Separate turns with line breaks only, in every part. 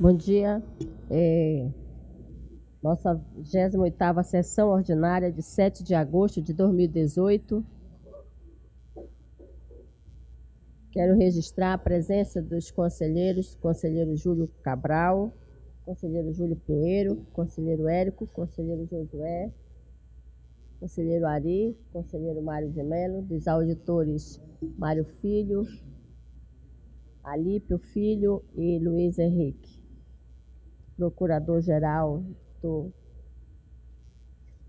Bom dia. Nossa 28ª sessão ordinária de 7 de agosto de 2018. Quero registrar a presença dos conselheiros, conselheiro Júlio Cabral, conselheiro Júlio Pinheiro, conselheiro Érico, conselheiro Josué, conselheiro Ari, conselheiro Mário de Mello, dos auditores Mário Filho, Alípio Filho e Luiz Henrique. Procurador-Geral do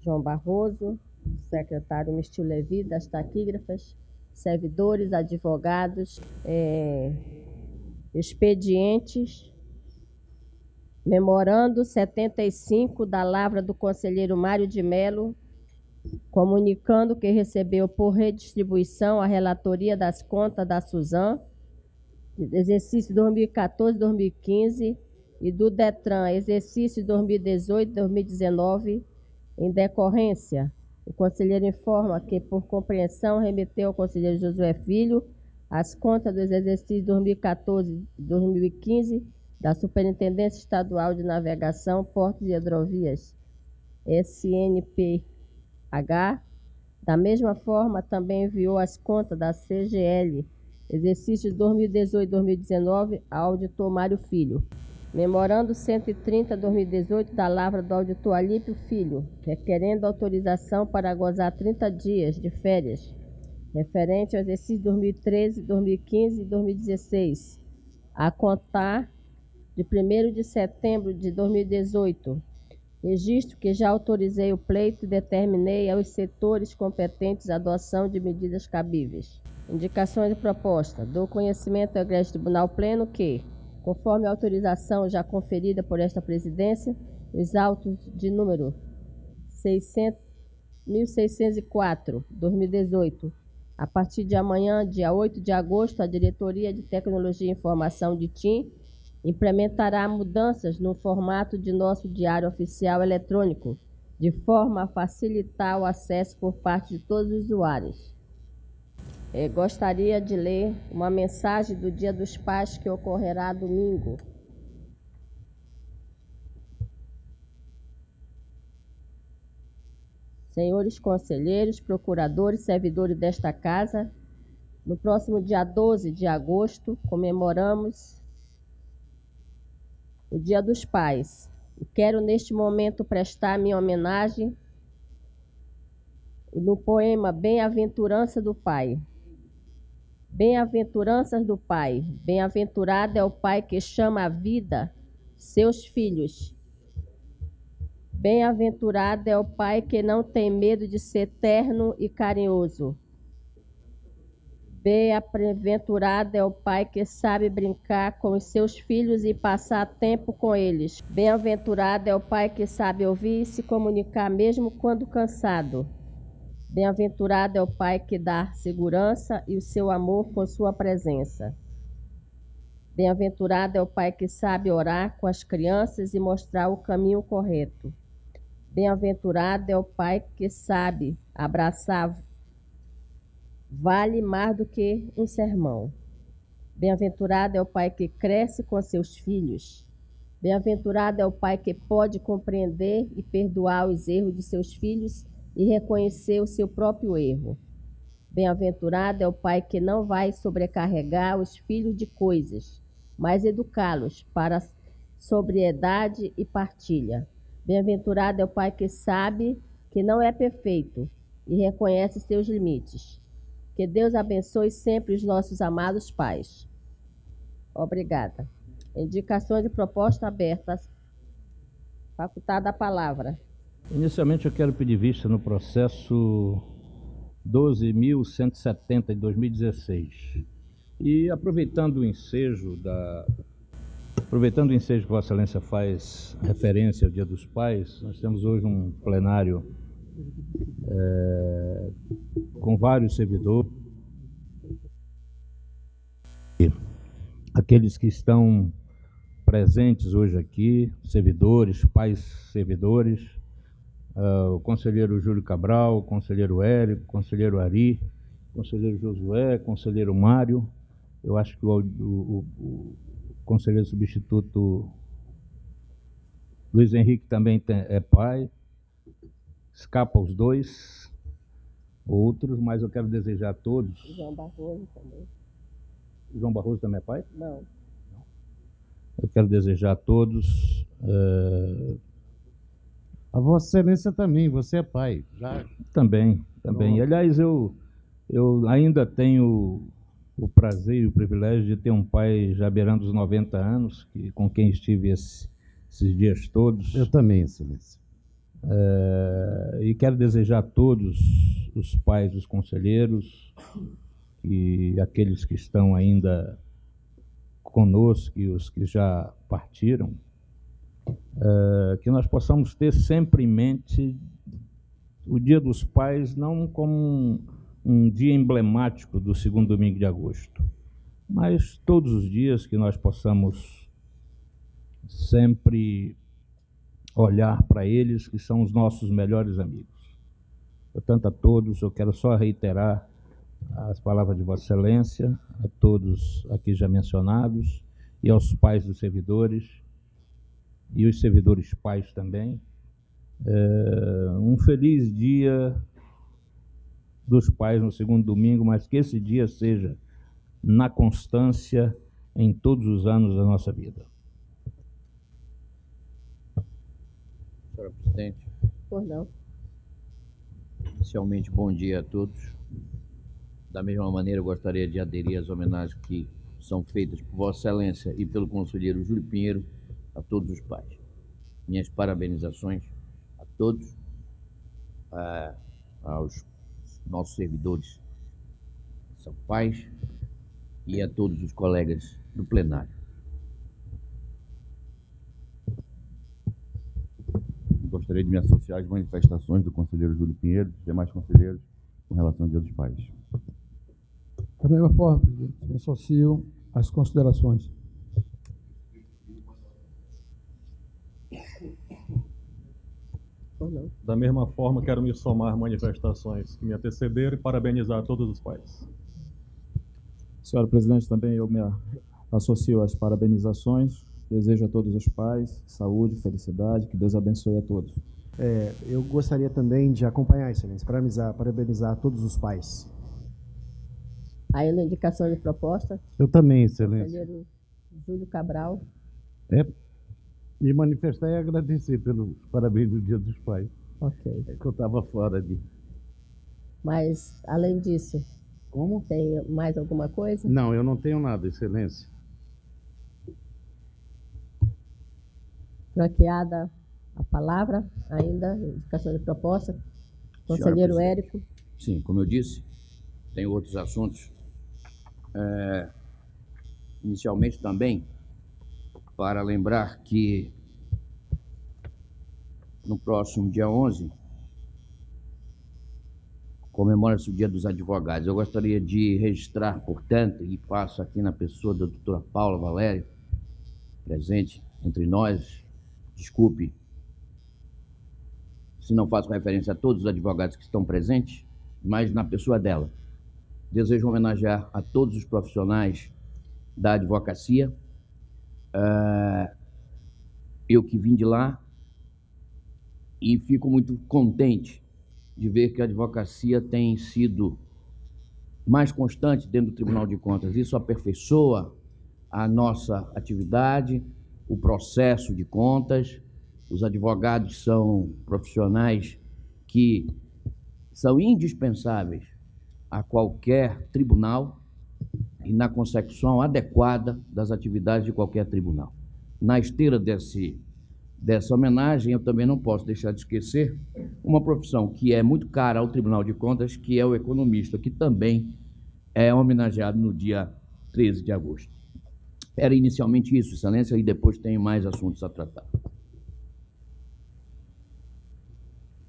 João Barroso, secretário Mistil Levi, das taquígrafas, servidores, advogados, expedientes, memorando 75 da lavra do conselheiro Mário de Mello, comunicando que recebeu por redistribuição a relatoria das contas da Suzan, exercício 2014-2015, e do DETRAN, exercício 2018-2019, em decorrência, o conselheiro informa que, por compreensão, remeteu ao conselheiro Josué Filho as contas dos exercícios 2014-2015 da Superintendência Estadual de Navegação, Portos e Hidrovias, SNPH. Da mesma forma, também enviou as contas da CGL, exercício 2018-2019, ao auditor Mário Filho. Memorando 130/2018 da lavra do auditor Alípio Filho, requerendo autorização para gozar 30 dias de férias, referente ao exercício 2013, 2015 e 2016, a contar de 1º de setembro de 2018. Registro que já autorizei o pleito e determinei aos setores competentes a adoção de medidas cabíveis. Indicações de proposta. Dou conhecimento ao Egrégio Tribunal Pleno que, conforme a autorização já conferida por esta presidência, os autos de número 1604/2018, a partir de amanhã, dia 8 de agosto, a Diretoria de Tecnologia e Informação de TIM implementará mudanças no formato de nosso diário oficial eletrônico, de forma a facilitar o acesso por parte de todos os usuários. Gostaria de ler uma mensagem do Dia dos Pais que ocorrerá domingo. Senhores conselheiros, procuradores, servidores desta casa, no próximo dia 12 de agosto, comemoramos o Dia dos Pais. E quero, neste momento, prestar minha homenagem no poema Bem-aventurança do Pai. Bem-aventuranças do Pai, bem-aventurado é o Pai que chama a vida seus filhos. Bem-aventurado é o Pai que não tem medo de ser terno e carinhoso. Bem-aventurado é o Pai que sabe brincar com os seus filhos e passar tempo com eles. Bem-aventurado é o Pai que sabe ouvir e se comunicar mesmo quando cansado. Bem-aventurado é o Pai que dá segurança e o seu amor com sua presença. Bem-aventurado é o Pai que sabe orar com as crianças e mostrar o caminho correto. Bem-aventurado é o Pai que sabe abraçar, vale mais do que um sermão. Bem-aventurado é o Pai que cresce com seus filhos. Bem-aventurado é o Pai que pode compreender e perdoar os erros de seus filhos e reconhecer o seu próprio erro. Bem-aventurado é o Pai que não vai sobrecarregar os filhos de coisas, mas educá-los para sobriedade e partilha. Bem-aventurado é o Pai que sabe que não é perfeito e reconhece seus limites. Que Deus abençoe sempre os nossos amados pais. Obrigada. Indicações de proposta abertas. Facultada a palavra.
Inicialmente, eu quero pedir vista no processo 12.170 de 2016. E aproveitando o ensejo que Vossa Excelência faz referência ao Dia dos Pais, nós temos hoje um plenário com vários servidores. Aqueles que estão presentes hoje aqui, servidores, pais servidores, o conselheiro Júlio Cabral, o conselheiro Érico, o conselheiro Ari, o conselheiro Josué, o conselheiro Mário. Eu acho que o conselheiro substituto Luiz Henrique também é pai. Escapa os dois, outros, mas eu quero desejar a todos.
João Barroso também.
João Barroso também é pai?
Não.
Eu quero desejar a todos.
A Vossa Excelência também, você é pai. Já...
Também. Aliás, eu ainda tenho o prazer e o privilégio de ter um pai já beirando os 90 anos, com quem estive esses dias todos.
Eu também, Excelência.
E quero desejar a todos os pais dos conselheiros e aqueles que estão ainda conosco e os que já partiram, que nós possamos ter sempre em mente o Dia dos Pais não como um dia emblemático do segundo domingo de agosto, mas todos os dias que nós possamos sempre olhar para eles, que são os nossos melhores amigos. Portanto, a todos, eu quero só reiterar as palavras de Vossa Excelência, a todos aqui já mencionados, e aos pais dos servidores, e os servidores pais também. Um feliz dia dos pais no segundo domingo, mas que esse dia seja na constância em todos os anos da nossa vida.
Senhora Presidente.
Por não.
Inicialmente, bom dia a todos. Da mesma maneira, eu gostaria de aderir às homenagens que são feitas por Vossa Excelência e pelo conselheiro Júlio Pinheiro a todos os pais. Minhas parabenizações a todos, aos nossos servidores que são pais e a todos os colegas do plenário.
Gostaria de me associar às manifestações do conselheiro Júlio Pinheiro e dos demais conselheiros com relação ao Dia dos Pais.
Da mesma forma, presidente, me associo às considerações.
Por não.
Da mesma forma, quero me somar às manifestações que me antecederam e parabenizar a todos os pais.
Senhora Presidente, também eu me associo às parabenizações. Desejo a todos os pais saúde, felicidade, que Deus abençoe a todos.
Eu gostaria também de acompanhar, Excelência, parabenizar todos os pais.
Aí na indicação de proposta,
Eu também, Excelência.
conselheiro Júlio Cabral.
Me manifestar e agradecer pelos parabéns do Dia dos Pais.
Ok.
É que eu estava fora de...
Mas, além disso,
Como?
tem mais alguma coisa?
Não, eu não tenho nada, Excelência.
Franqueada a palavra, ainda, indicação de proposta. Conselheiro
Senhora
Érico.
Sim, como eu disse, tem outros assuntos. Inicialmente também, para lembrar que no próximo dia 11, comemora-se o Dia dos Advogados. Eu gostaria de registrar, portanto, e passo aqui na pessoa da doutora Paula Valério, presente entre nós, desculpe se não faço referência a todos os advogados que estão presentes, mas na pessoa dela. Desejo homenagear a todos os profissionais da advocacia. Eu que vim de lá e fico muito contente de ver que a advocacia tem sido mais constante dentro do Tribunal de Contas. Isso aperfeiçoa a nossa atividade, o processo de contas. Os advogados são profissionais que são indispensáveis a qualquer tribunal e na consecução adequada das atividades de qualquer tribunal. Na esteira dessa homenagem, eu também não posso deixar de esquecer uma profissão que é muito cara ao Tribunal de Contas, que é o economista, que também é homenageado no dia 13 de agosto. Era inicialmente isso, Excelência, e depois tem mais assuntos a tratar.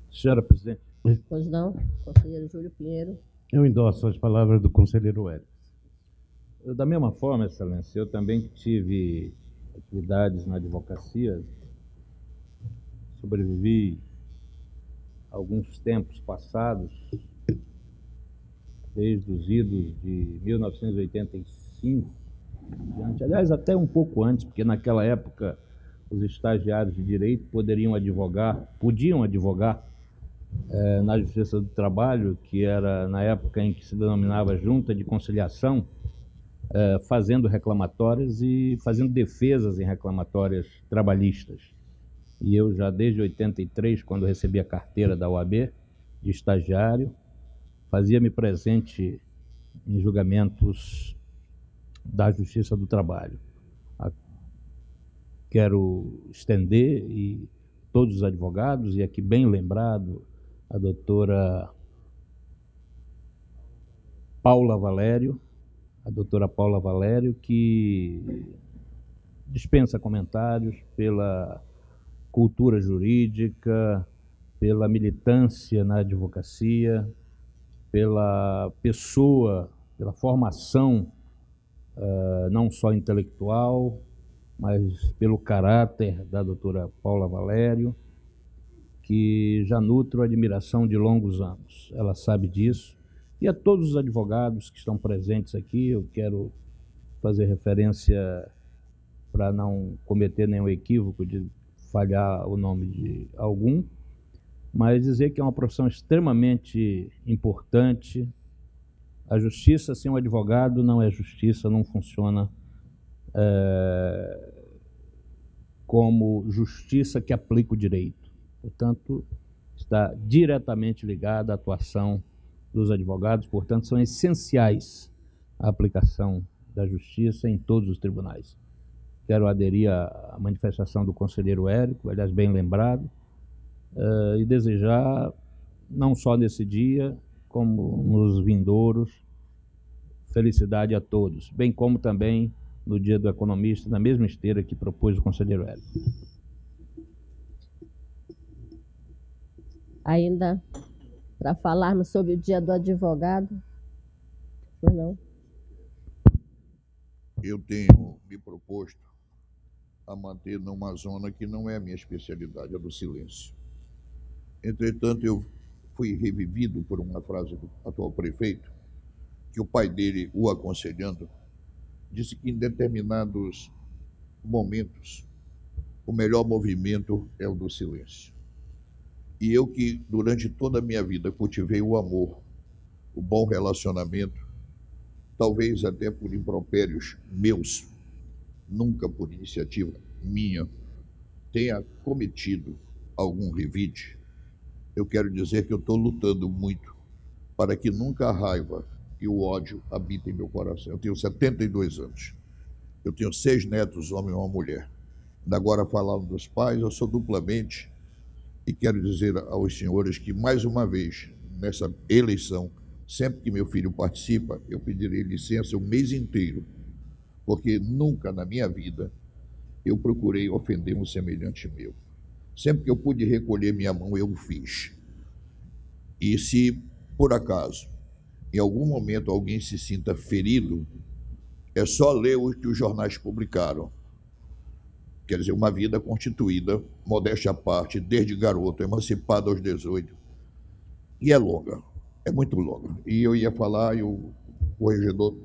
Senhora Presidente.
Pois não, conselheiro Júlio Pinheiro.
Eu endosso as palavras do conselheiro Érico.
Da mesma forma, Excelência, eu também tive atividades na advocacia, sobrevivi alguns tempos passados, desde os idos de 1985, diante, aliás, até um pouco antes, porque naquela época os estagiários de direito podiam advogar na Justiça do Trabalho, que era na época em que se denominava Junta de Conciliação, fazendo reclamatórias e fazendo defesas em reclamatórias trabalhistas. E eu já desde 83, quando recebi a carteira da OAB de estagiário, fazia-me presente em julgamentos da Justiça do Trabalho. Quero estender e todos os advogados, e aqui bem lembrado a doutora Paula Valério, que dispensa comentários pela cultura jurídica, pela militância na advocacia, pela pessoa, pela formação não só intelectual, mas pelo caráter da doutora Paula Valério, que já nutro admiração de longos anos. Ela sabe disso. E a todos os advogados que estão presentes aqui, eu quero fazer referência, para não cometer nenhum equívoco de falhar o nome de algum, mas dizer que é uma profissão extremamente importante. A justiça sem um advogado não é justiça, não funciona como justiça que aplica o direito. Portanto, está diretamente ligada à atuação dos advogados, portanto, são essenciais à aplicação da justiça em todos os tribunais. Quero aderir à manifestação do conselheiro Érico, aliás, bem lembrado, e desejar, não só nesse dia, como nos vindouros, felicidade a todos, bem como também no Dia do Economista, na mesma esteira que propôs o conselheiro Érico.
Ainda para falarmos sobre o Dia do Advogado. Não.
Eu tenho me proposto a manter numa zona que não é a minha especialidade, a do silêncio. Entretanto, eu fui revivido por uma frase do atual prefeito, que o pai dele, o aconselhando, disse que em determinados momentos o melhor movimento é o do silêncio. E eu que durante toda a minha vida cultivei o amor, o bom relacionamento, talvez até por impropérios meus, nunca por iniciativa minha, tenha cometido algum revide, eu quero dizer que eu estou lutando muito para que nunca a raiva e o ódio habitem meu coração. Eu tenho 72 anos. Eu tenho 6 netos, homem e uma mulher. Agora, falando dos pais, eu sou duplamente, e quero dizer aos senhores que, mais uma vez, nessa eleição, sempre que meu filho participa, eu pedirei licença o mês inteiro, porque nunca na minha vida eu procurei ofender um semelhante meu. Sempre que eu pude recolher minha mão, eu o fiz. E se, por acaso, em algum momento alguém se sinta ferido, é só ler o que os jornais publicaram. Quer dizer, uma vida constituída, modéstia à parte, desde garoto, emancipado aos 18. E é longa, é muito longa. E eu ia falar, e o corregedor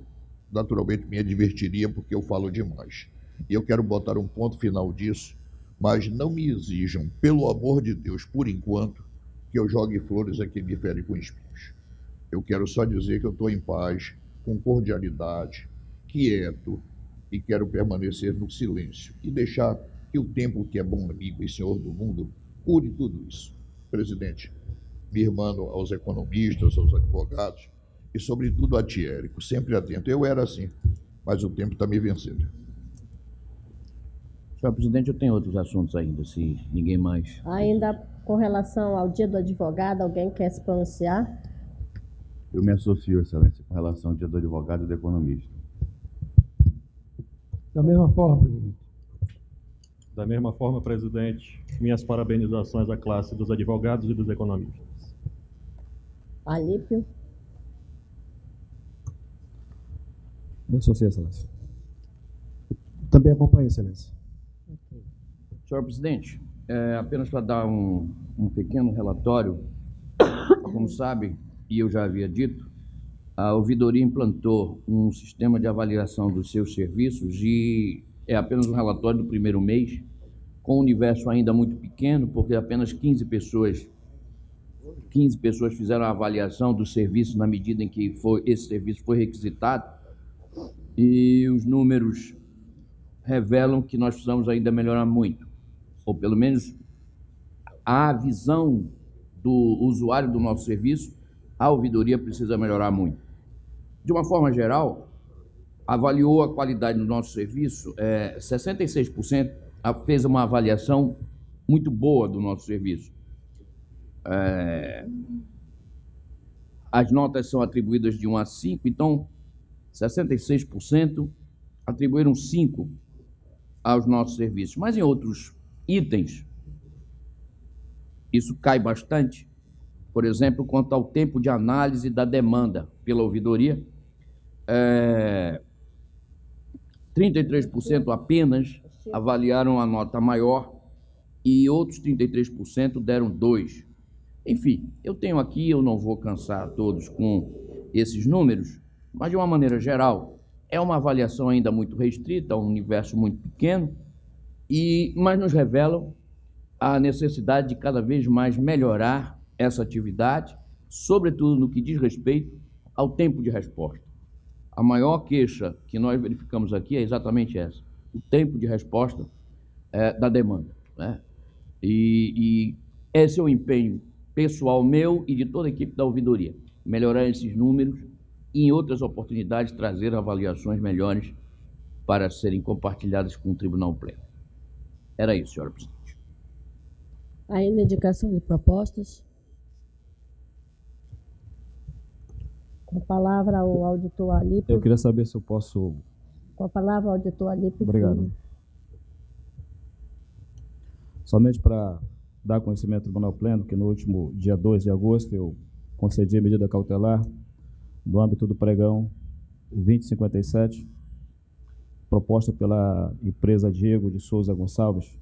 naturalmente me advertiria, porque eu falo demais. E eu quero botar um ponto final disso, mas não me exijam, pelo amor de Deus, por enquanto, que eu jogue flores a quem me fere com espinhos. Eu quero só dizer que eu estou em paz, com cordialidade, quieto, e quero permanecer no silêncio e deixar que o tempo, que é bom amigo e senhor do mundo, cure tudo isso. Presidente, me irmando aos economistas, aos advogados e, sobretudo, a ti, Érico, sempre atento. Eu era assim, mas o tempo está me vencendo.
Senhor presidente, eu tenho outros assuntos ainda, se ninguém mais...
Ainda com relação ao Dia do Advogado, alguém quer se pronunciar?
Eu me associo, Excelência, com relação ao Dia do Advogado e do Economista.
Da mesma forma, presidente.
Da mesma forma, presidente, minhas parabenizações à classe dos advogados e dos economistas.
Alípio.
Me associo, Excelência.
Também acompanho, Excelência.
Senhor presidente, apenas para dar um pequeno relatório, como sabe, e eu já havia dito, a ouvidoria implantou um sistema de avaliação dos seus serviços e é apenas um relatório do primeiro mês, com um universo ainda muito pequeno, porque apenas 15 pessoas fizeram a avaliação do serviço na medida em que esse serviço foi requisitado, e os números revelam que nós precisamos ainda melhorar muito, ou pelo menos a visão do usuário do nosso serviço, a ouvidoria precisa melhorar muito. De uma forma geral, avaliou a qualidade do nosso serviço, 66% fez uma avaliação muito boa do nosso serviço. As notas são atribuídas de 1 a 5, então 66% atribuíram 5 aos nossos serviços. Mas em outros itens, isso cai bastante. Por exemplo, quanto ao tempo de análise da demanda pela ouvidoria, 33% apenas avaliaram a nota maior e outros 33% deram 2. Enfim, eu tenho aqui, eu não vou cansar todos com esses números, mas de uma maneira geral, é uma avaliação ainda muito restrita, um universo muito pequeno, mas nos revelam a necessidade de cada vez mais melhorar essa atividade, sobretudo no que diz respeito ao tempo de resposta. A maior queixa que nós verificamos aqui é exatamente essa, o tempo de resposta da demanda, né? E esse é o empenho pessoal meu e de toda a equipe da ouvidoria, melhorar esses números e, em outras oportunidades, trazer avaliações melhores para serem compartilhadas com o Tribunal Pleno. Era isso, senhora presidente.
Ainda indicação de propostas. Com a palavra o auditor Alípio.
Eu queria saber se eu posso...
Com a palavra o auditor Alípio.
Obrigado.
Filho.
Somente para dar conhecimento ao Tribunal Pleno que no último dia 2 de agosto eu concedi a medida cautelar no âmbito do pregão 2057, proposta pela empresa Diego de Souza Gonçalves,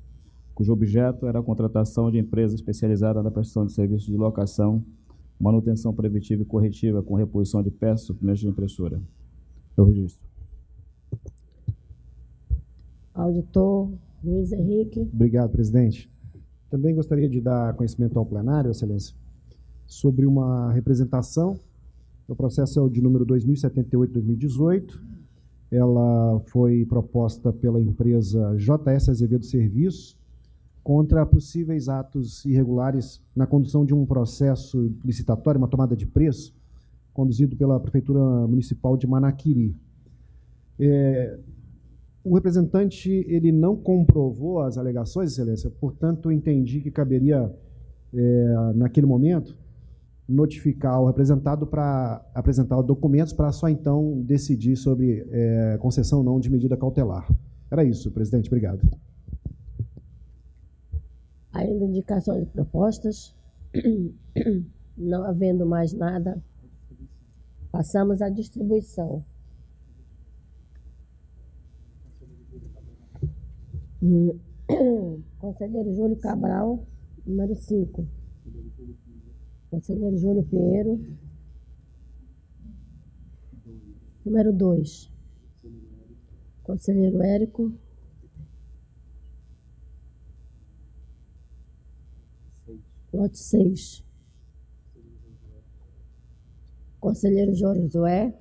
cujo objeto era a contratação de empresa especializada na prestação de serviços de locação, manutenção preventiva e corretiva com reposição de peças e suprimentos de impressora. Eu registro.
Auditor Luiz Henrique.
Obrigado, presidente. Também gostaria de dar conhecimento ao plenário, excelência, sobre uma representação. O processo é o de número 2078-2018. Ela foi proposta pela empresa JS Azevedo Serviços contra possíveis atos irregulares na condução de um processo licitatório, uma tomada de preço, conduzido pela Prefeitura Municipal de Manaquiri. O representante ele não comprovou as alegações, excelência, portanto, entendi que caberia, naquele momento, notificar o representado para apresentar documentos para só então decidir sobre concessão ou não de medida cautelar. Era isso, presidente. Obrigado.
Ainda indicação de propostas. Não havendo mais nada, passamos à distribuição. Conselheiro Júlio Cabral, número 5. Conselheiro Júlio Pinheiro, número 2. Conselheiro Érico, lote 6. Conselheiro Josué,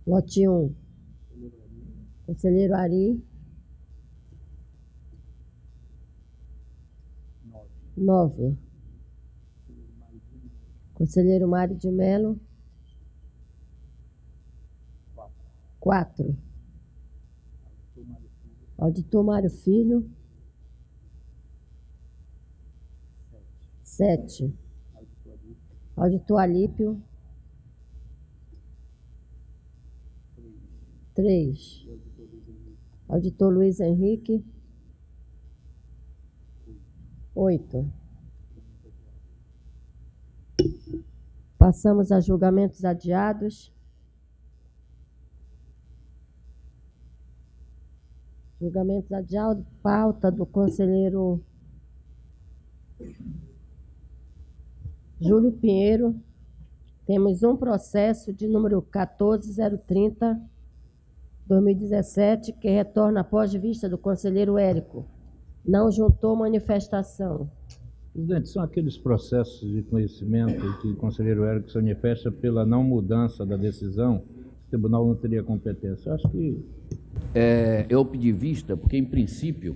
lote 1. Conselheiro Ari, 9. Conselheiro Mário de Mello, 4. Auditor Mário Filho, 7. Auditor Alípio, 3. Auditor Luiz Henrique, 8. Passamos a julgamentos adiados. Julgamentos adiados, pauta do conselheiro Júlio Pinheiro. Temos um processo de número 14030, 2017, que retorna após vista do conselheiro Érico. Não juntou manifestação.
Presidente, são aqueles processos de conhecimento que o conselheiro Érico se manifesta pela não mudança da decisão, o tribunal não teria competência. Eu acho que...
Eu pedi vista porque, em princípio,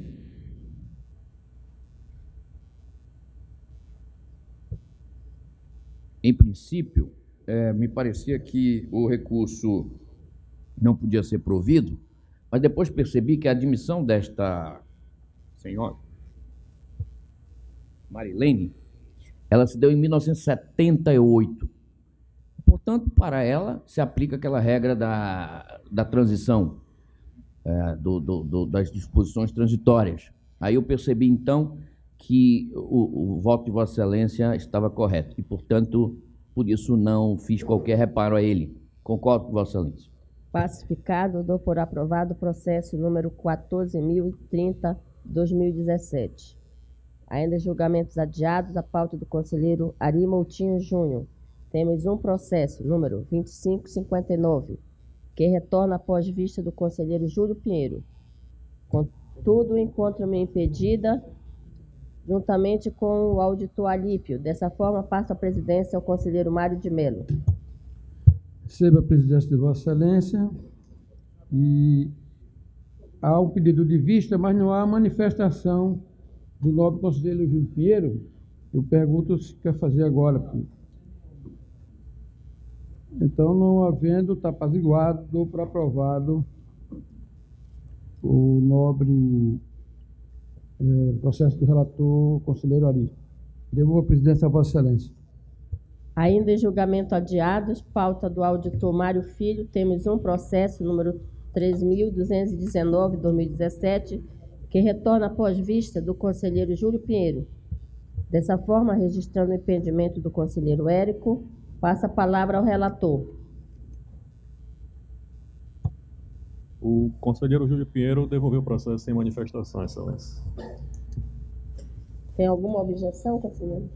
me parecia que o recurso não podia ser provido, mas depois percebi que a admissão desta senhora, Marilene, ela se deu em 1978. Portanto, para ela, se aplica aquela regra da transição, das disposições transitórias. Aí eu percebi, então, que o voto de Vossa Excelência estava correto e, portanto, por isso não fiz qualquer reparo a ele. Concordo com Vossa Excelência.
Pacificado, dou por aprovado o processo número 14.030/2017. Ainda julgamentos adiados, a pauta do conselheiro Ari Moutinho Júnior. Temos um processo, número 2559, que retorna após vista do conselheiro Júlio Pinheiro. Contudo, encontro-me impedida, juntamente com o auditor Alípio. Dessa forma, passo a presidência ao conselheiro Mário de Mello.
Receba a presidência de Vossa Excelência e há um pedido de vista, mas não há manifestação do nobre conselheiro Júlio Pinheiro. Eu pergunto se quer fazer agora. Então, não havendo, está apaziguado, dou por aprovado o nobre processo do relator conselheiro Ari. Devolvo a presidência a Vossa Excelência.
Ainda em julgamento adiados, pauta do auditor Mário Filho, temos um processo, número 3.219/2017, que retorna após vista do conselheiro Júlio Pinheiro. Dessa forma, registrando o impedimento do conselheiro Érico, passa a palavra ao relator.
O conselheiro Júlio Pinheiro devolveu o processo sem manifestação, Excelência.
Tem alguma objeção, conselheiro?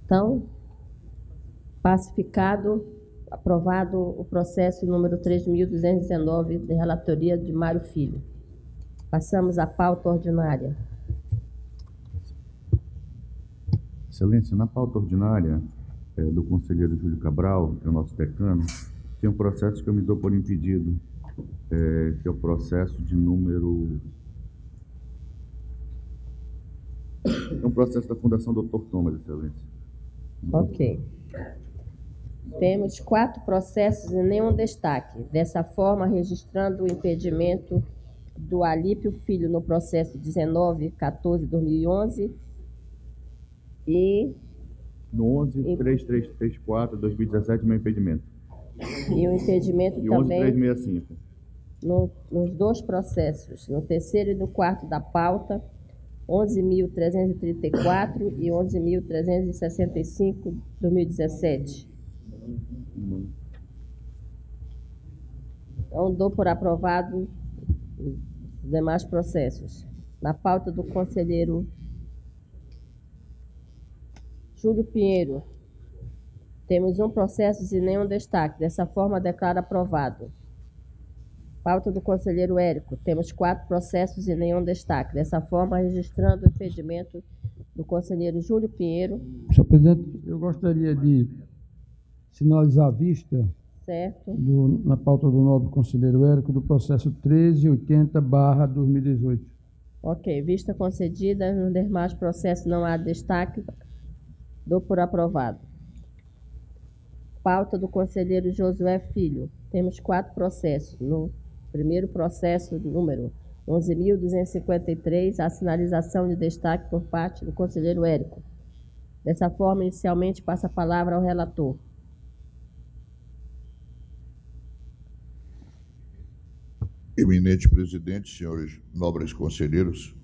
Então, pacificado, aprovado o processo número 3.219 de relatoria de Mário Filho. Passamos à pauta ordinária.
Excelência, na pauta ordinária do conselheiro Júlio Cabral, que é o nosso decano, tem um processo que eu me dou por impedido, que é o processo de número... É um processo da Fundação Dr. Thomas, Excelência.
Ok. Temos 4 processos e nenhum destaque. Dessa forma, registrando o impedimento do Alípio Filho no processo 1914/2011 e...
No 11.3334/2017, meu impedimento.
E o impedimento
e
também...
11.365.
Nos 2 processos, no terceiro e no quarto da pauta, 11.334 e 11.365/2017. Então, dou por aprovado os demais processos. Na pauta do conselheiro Júlio Pinheiro, temos um processo e nenhum destaque. Dessa forma, declaro aprovado. Pauta do conselheiro Érico, temos 4 processos e nenhum destaque. Dessa forma, registrando o impedimento do conselheiro Júlio Pinheiro.
Senhor presidente, eu gostaria de sinalizar a vista
Certo.
Na pauta do nobre conselheiro Érico do processo 1380/2018.
Ok, vista concedida. Nos demais processos não há destaque. Dou por aprovado. Pauta do conselheiro Josué Filho. Temos 4 processos. No primeiro processo, número 11.253, a sinalização de destaque por parte do conselheiro Érico. Dessa forma, inicialmente, passa a palavra ao relator.
Eminente presidente, senhores nobres conselheiros,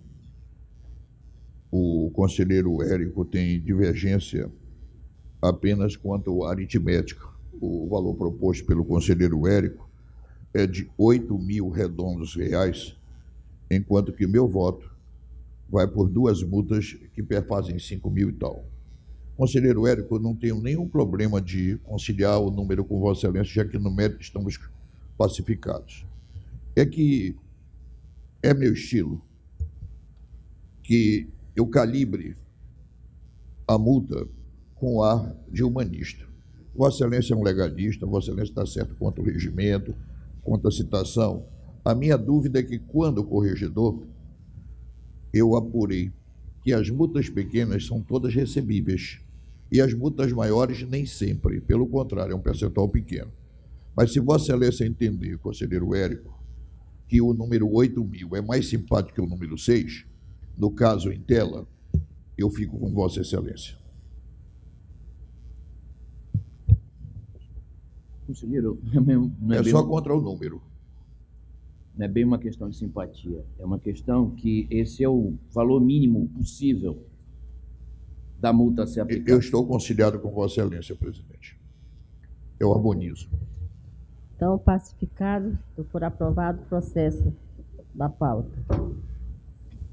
o conselheiro Érico tem divergência apenas quanto à aritmética. O valor proposto pelo conselheiro Érico é de 8.000 redondos reais, enquanto que meu voto vai por 2 multas que perfazem 5.000 e tal. Conselheiro Érico, eu não tenho nenhum problema de conciliar o número com Vossa Excelência, já que no mérito estamos pacificados. é que é meu estilo que eu calibre a multa com ar de humanista. Vossa Excelência é um legalista, Vossa Excelência está certo contra o regimento, contra a citação. A minha dúvida é que, quando corregedor, eu apurei que as multas pequenas são todas recebíveis e as multas maiores nem sempre, pelo contrário, é um percentual pequeno. Mas se Vossa Excelência entender, conselheiro Érico, que o número 8.000 é mais simpático que o número 6, no caso em tela, eu fico com Vossa Excelência.
Conselheiro, não
É
bem
só contra o número.
Não é bem uma questão de simpatia, é uma questão que esse é o valor mínimo possível da multa a ser aplicada.
Eu estou conciliado com Vossa Excelência, presidente. Eu harmonizo.
Então, pacificado, por aprovado o processo da pauta.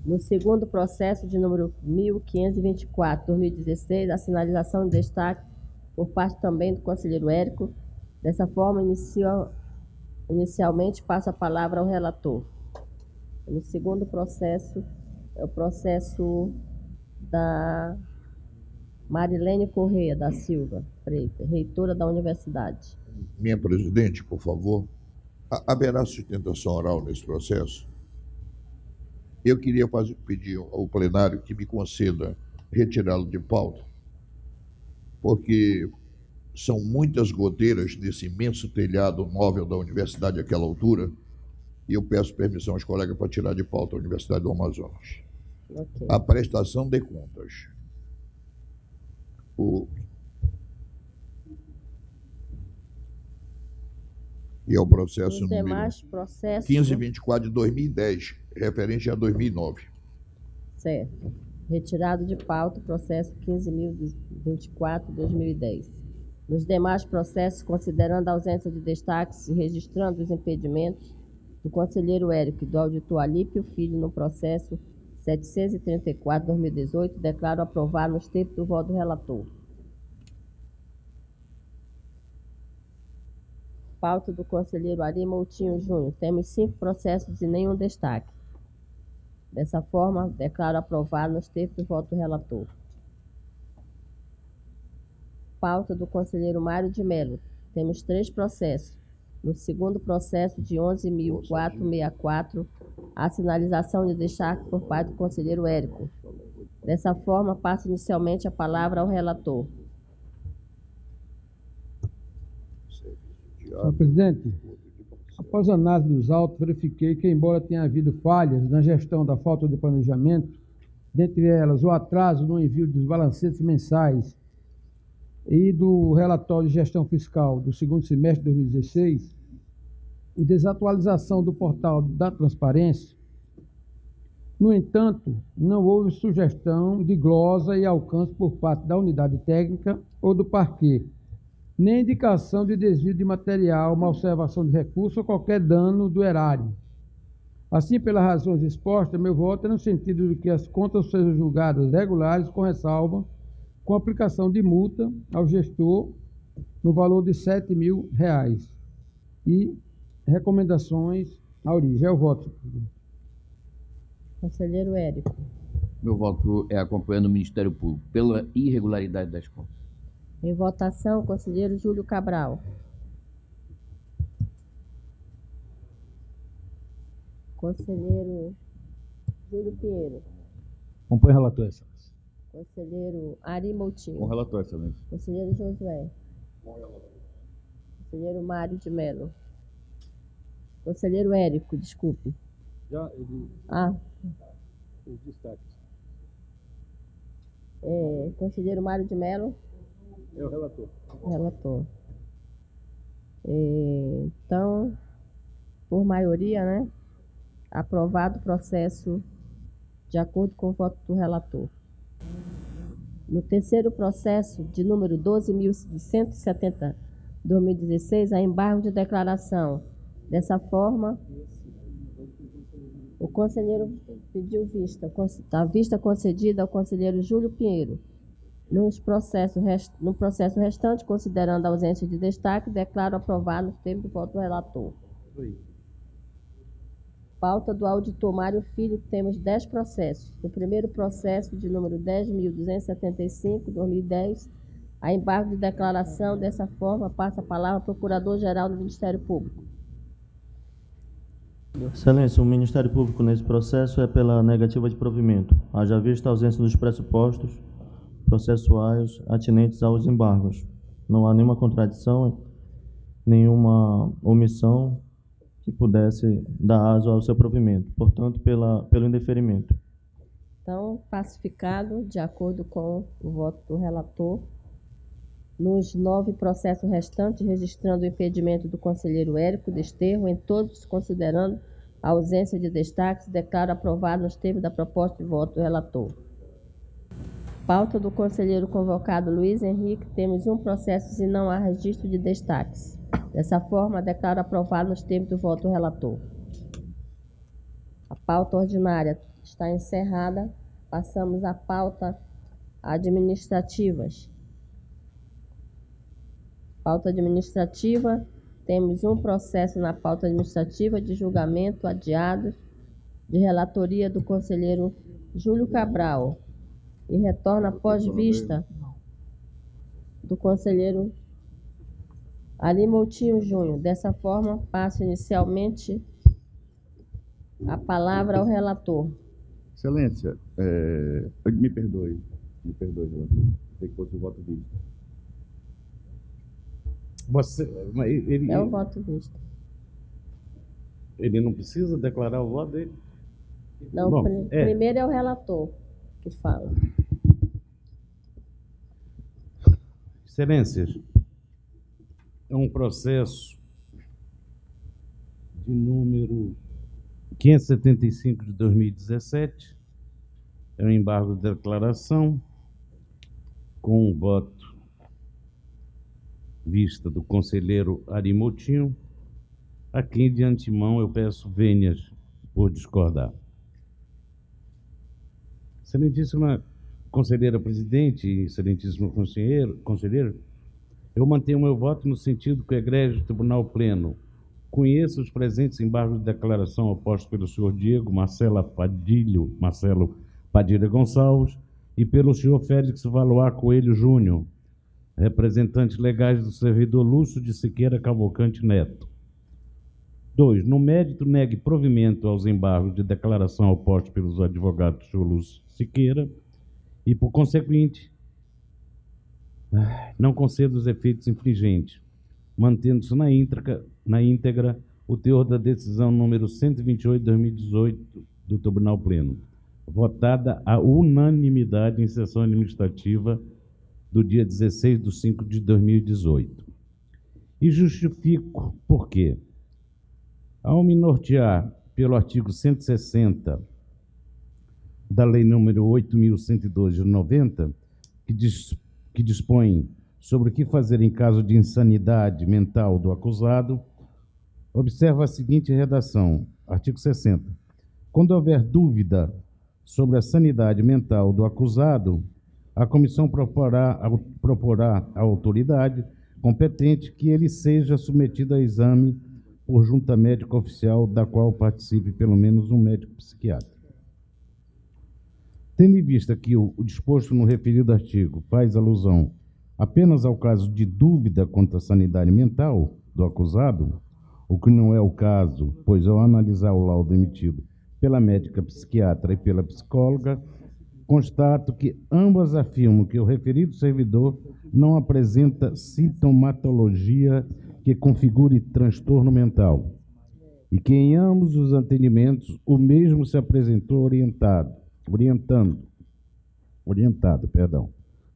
No segundo processo de número 1524/2016, a sinalização de destaque por parte também do conselheiro Érico. Dessa forma, inicialmente passa a palavra ao relator. No segundo processo, é o processo da Marilene Correia da Silva Freitas, reitora da universidade.
Minha presidente, por favor, haverá sustentação oral nesse processo? Eu queria pedir ao plenário que me conceda retirá-lo de pauta, porque são muitas goteiras nesse imenso telhado móvel da universidade àquela altura, e eu peço permissão aos colegas para tirar de pauta a Universidade do Amazonas.
Okay.
A prestação de contas. E é o processo
Os
número
demais processos...
1524 de 2010, referente a 2009.
Certo. Retirado de pauta o processo 15.024 de 2010. Nos demais processos, considerando a ausência de destaques e registrando os impedimentos do conselheiro Érico e do auditor Alípio Filho no processo 734 de 2018, declaro aprovado nos termos do voto do relator. Pauta do conselheiro Ari Moutinho Júnior. Temos 5 processos e nenhum destaque. Dessa forma, declaro aprovado nos termos do voto do relator. Pauta do conselheiro Mário de Mello. Temos 3 processos. No segundo processo de 11.464, a sinalização de destaque por parte do conselheiro Érico. Dessa forma, passo inicialmente a palavra ao relator.
Senhor presidente, após a análise dos autos, verifiquei que, embora tenha havido falhas na gestão da falta de planejamento, dentre elas o atraso no envio dos balancetes mensais e do relatório de gestão fiscal do segundo semestre de 2016 e desatualização do portal da transparência, no entanto, não houve sugestão de glosa e alcance por parte da unidade técnica ou do parquê, nem indicação de desvio de material, malservação de recurso ou qualquer dano do erário. Assim, pelas razões expostas, meu voto é no sentido de que as contas sejam julgadas regulares, com ressalva, com aplicação de multa ao gestor no valor de R$ 7.000 e recomendações à origem. É o voto.
Conselheiro Érico.
Meu voto é acompanhando o Ministério Público pela irregularidade das contas.
Em votação, conselheiro Júlio Cabral. Conselheiro Júlio Pinheiro.
Compõe o relator, excelência.
Conselheiro Ari Moutinho.
Com o relator, excelência.
Conselheiro Josué. Conselheiro Mário de Mello. Conselheiro Érico, desculpe.
Já ele... Os destaques.
Conselheiro Mário de Mello.
É o relator.
Relator. Então, por maioria, né? Aprovado o processo de acordo com o voto do relator. No terceiro processo, de número 12.170, 2016, há embargo de declaração. Dessa forma, o conselheiro pediu vista. A vista concedida ao conselheiro Júlio Pinheiro. No processo restante, considerando a ausência de destaque, declaro aprovado nos termos do voto do relator. Pauta do auditor Mário Filho, temos 10 processos. No primeiro processo, de número 10.275, 2010, a embargo de declaração. Dessa forma, passa a palavra ao Procurador-Geral do Ministério Público.
Excelência, o Ministério Público nesse processo é pela negativa de provimento, haja vista a ausência dos pressupostos processuais atinentes aos embargos. Não há nenhuma contradição, nenhuma omissão que pudesse dar aso ao seu provimento, portanto, pelo indeferimento.
Então, pacificado, de acordo com o voto do relator, nos 9 processos restantes, registrando o impedimento do conselheiro Érico Desterro, em todos considerando a ausência de destaques, declaro aprovado nos termos da proposta de voto do relator. Pauta do conselheiro convocado Luiz Henrique, temos um processo e não há registro de destaques. Dessa forma, declaro aprovado nos termos do voto do relator. A pauta ordinária está encerrada. Passamos à pauta administrativas. Pauta administrativa, temos um processo na pauta administrativa de julgamento adiado de relatoria do conselheiro Júlio Cabral e retorna após vista do conselheiro Ari Moutinho Júnior. Dessa forma, passo inicialmente a palavra ao relator.
Excelência, me perdoe, relator. Tem que fosse o voto visto.
É o voto visto.
Ele não precisa declarar o voto dele?
Não,
Bom,
primeiro é o relator que fala.
Excelências, é um processo de número 575 de 2017, é um embargo de declaração com o voto vista do conselheiro Ari Moutinho, a quem de antemão eu peço vênias por discordar. Excelentíssima conselheira presidente e excelentíssimo conselheiro, eu mantenho meu voto no sentido que o egrégio Tribunal Pleno conheça os presentes embargos de declaração opostos pelo senhor Marcelo Padilha Gonçalves e pelo senhor Félix Valois Coelho Júnior, representantes legais do servidor Lúcio de Siqueira Cavalcante Neto. 2. No mérito, negue provimento aos embargos de declaração opostos pelos advogados do senhor Lúcio Siqueira e, por consequente, não conceda os efeitos infringentes, mantendo-se na íntegra o teor da decisão número 128 de 2018 do Tribunal Pleno, votada à unanimidade em sessão administrativa do dia 16 de 5 de 2018. E justifico por quê. Ao me nortear pelo artigo 160 da Lei número 8.102 de 90, que dispõe sobre o que fazer em caso de insanidade mental do acusado, observa a seguinte redação, artigo 60. Quando houver dúvida sobre a sanidade mental do acusado, a comissão proporá à autoridade competente que ele seja submetido a exame por junta médica oficial, da qual participe pelo menos um médico psiquiatra. Tendo em vista que o disposto no referido artigo faz alusão apenas ao caso de dúvida quanto à sanidade mental do acusado, o que não é o caso, pois ao analisar o laudo emitido pela médica psiquiatra e pela psicóloga, constato que ambas afirmam que o referido servidor não apresenta sintomatologia que configure transtorno mental e que em ambos os atendimentos o mesmo se apresentou orientado,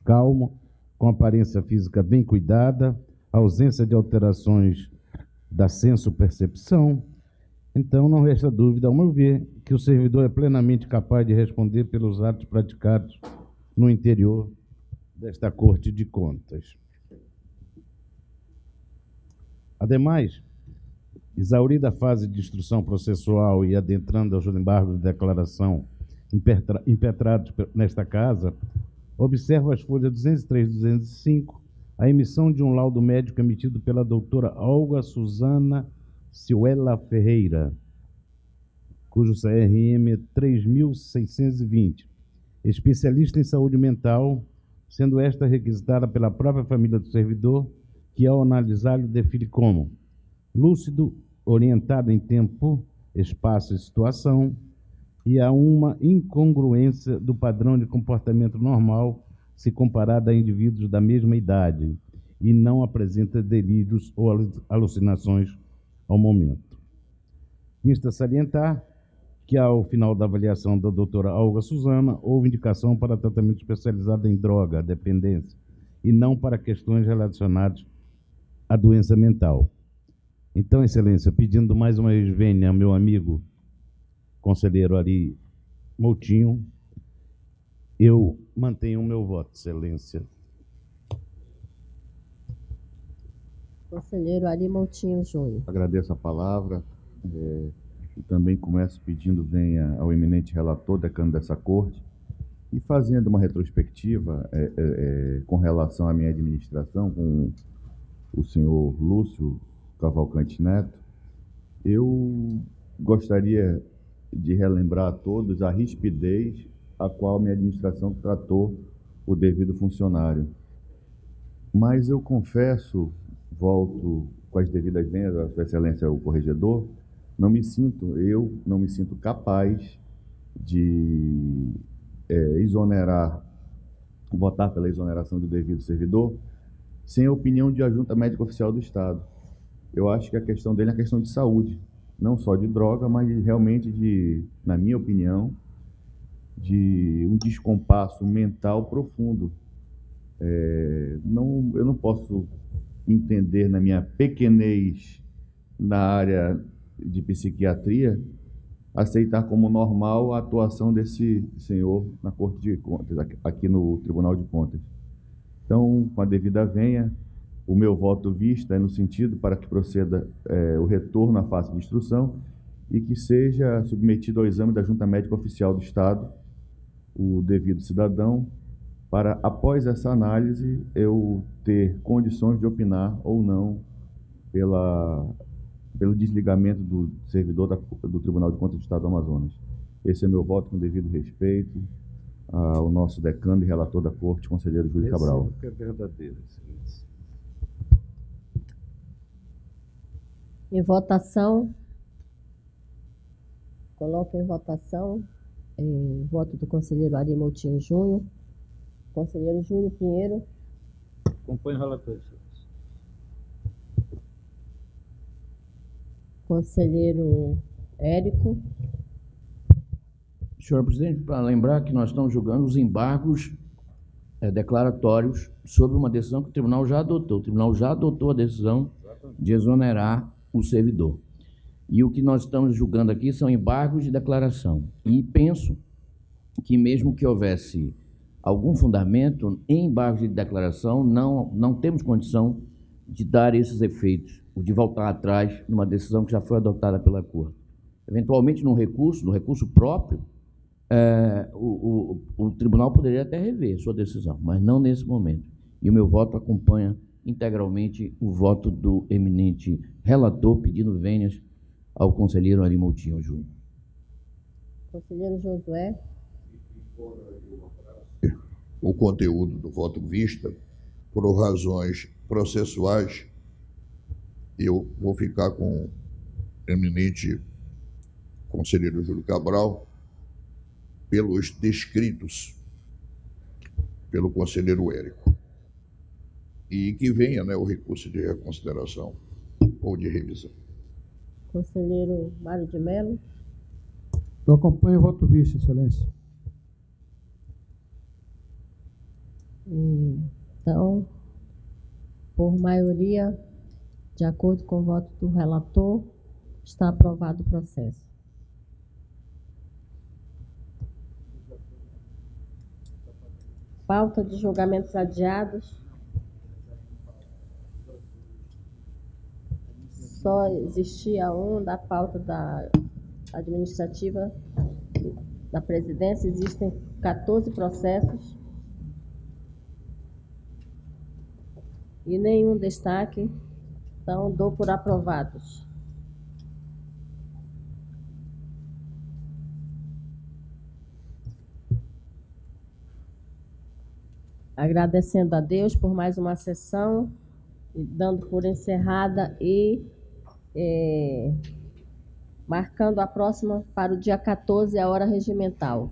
calmo, com aparência física bem cuidada, ausência de alterações da senso-percepção. Então, não resta dúvida, ao meu ver, que o servidor é plenamente capaz de responder pelos atos praticados no interior desta Corte de Contas. Ademais, exaurida a fase de instrução processual e adentrando aos embargos de declaração impetrados nesta Casa, observo as folhas 203 e 205, a emissão de um laudo médico emitido pela doutora Olga Suzana Ciuela Ferreira, cujo CRM é 3620, especialista em saúde mental, sendo esta requisitada pela própria família do servidor, que ao analisá-lo define como lúcido, orientado em tempo, espaço e situação, e há uma incongruência do padrão de comportamento normal se comparado a indivíduos da mesma idade e não apresenta delírios ou alucinações ao momento. Insta salientar que, ao final da avaliação da doutora Olga Suzana, houve indicação para tratamento especializado em droga, dependência, e não para questões relacionadas à doença mental. Então, Excelência, pedindo mais uma vez vênia ao meu amigo conselheiro Ari Moutinho, eu mantenho o meu voto, Excelência.
Conselheiro Ari Moutinho Júnior.
Agradeço a palavra e também começo pedindo venha ao eminente relator, decano dessa corte, e fazendo uma retrospectiva com relação à minha administração, com o senhor Lúcio Cavalcante Neto. Eu gostaria de relembrar a todos a rispidez a qual a minha administração tratou o devido funcionário. Mas eu confesso, volto com as devidas venhas à Sua Excelência o Corregedor, não me sinto capaz de votar pela exoneração do devido servidor sem a opinião de Junta Médica Oficial do Estado. Eu acho que a questão dele é a questão de saúde, não só de droga, mas realmente na minha opinião, de um descompasso mental profundo. Eu não posso entender, na minha pequenez na área de psiquiatria, aceitar como normal a atuação desse senhor na Corte de Contas, aqui no Tribunal de Contas. Então, com a devida venha, o meu voto vista é no sentido para que proceda o retorno à fase de instrução e que seja submetido ao exame da Junta Médica Oficial do Estado o devido cidadão, para, após essa análise, eu ter condições de opinar ou não pelo desligamento do servidor do Tribunal de Contas do Estado do Amazonas. Esse é meu voto com devido respeito ao nosso decano e relator da Corte, conselheiro Júlio Cabral.
É verdadeiro, Excelência.
Em votação, coloco em votação voto do conselheiro Ari Moutinho Júnior. Conselheiro Júlio Pinheiro.
Acompanho o relator, Excelência.
Conselheiro Érico.
Senhor presidente, para lembrar que nós estamos julgando os embargos declaratórios sobre uma decisão que o tribunal já adotou. O tribunal já adotou a decisão de exonerar o servidor. E o que nós estamos julgando aqui são embargos de declaração. E penso que mesmo que houvesse algum fundamento em embargos de declaração, não temos condição de dar esses efeitos, ou de voltar atrás numa decisão que já foi adotada pela Corte. Eventualmente, no recurso próprio, o tribunal poderia até rever sua decisão, mas não nesse momento. E o meu voto acompanha integralmente o voto do eminente relator, pedindo vênias ao conselheiro Ari Moutinho Júnior.
Conselheiro Josué.
O conteúdo do voto vista, por razões processuais, eu vou ficar com o eminente conselheiro Júlio Cabral, pelos descritos pelo conselheiro Érico. E que venha o recurso de reconsideração ou de revisão.
Conselheiro Mário de Mello.
Eu acompanho o voto visto, Excelência.
Então, por maioria, de acordo com o voto do relator, está aprovado o processo. Pauta de julgamentos adiados. Só existia da pauta da administrativa da presidência, existem 14 processos e nenhum destaque, então dou por aprovados. agradecendo a Deus por mais uma sessão, e dando por encerrada e marcando a próxima para o dia 14, a hora regimental.